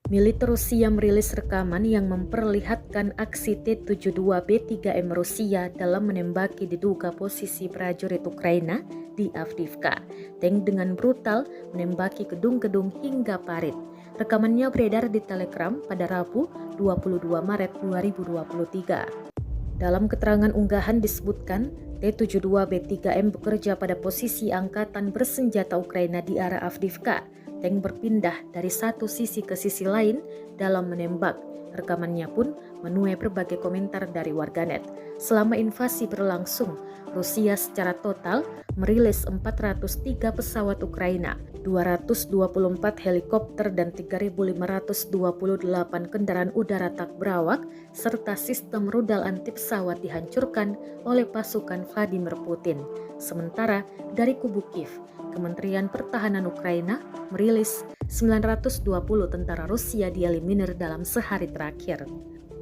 Militer Rusia merilis rekaman yang memperlihatkan aksi T-72B3M Rusia dalam menembaki diduga posisi prajurit Ukraina di Avdiivka. Tank dengan brutal menembaki gedung-gedung hingga parit. Rekamannya beredar di Telegram pada Rabu 22 Maret 2023. Dalam keterangan unggahan disebutkan, T-72B3M bekerja pada posisi angkatan bersenjata Ukraina di arah Avdiivka. Tank berpindah dari satu sisi ke sisi lain dalam menembak. Rekamannya pun menuai berbagai komentar dari warganet. Selama invasi berlangsung, Rusia secara total merilis 403 pesawat Ukraina, 224 helikopter dan 3.528 kendaraan udara tak berawak, serta sistem rudal anti pesawat dihancurkan oleh pasukan Vladimir Putin. Sementara dari kubu Kiev, Kementerian Pertahanan Ukraina merilis 920 tentara Rusia dieliminir dalam sehari terakhir.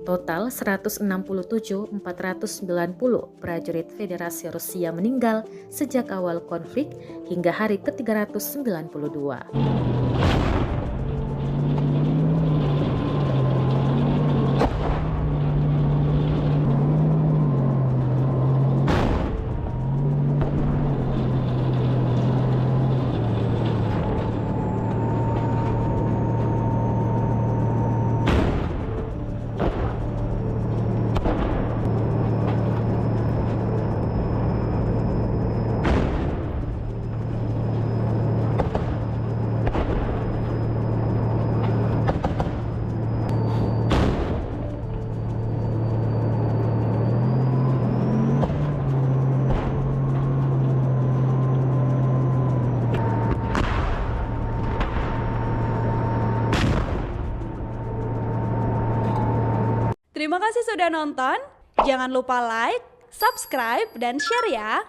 Total 167.490 prajurit Federasi Rusia meninggal sejak awal konflik hingga hari ke-392. Terima kasih sudah nonton. Jangan lupa like, subscribe, dan share ya.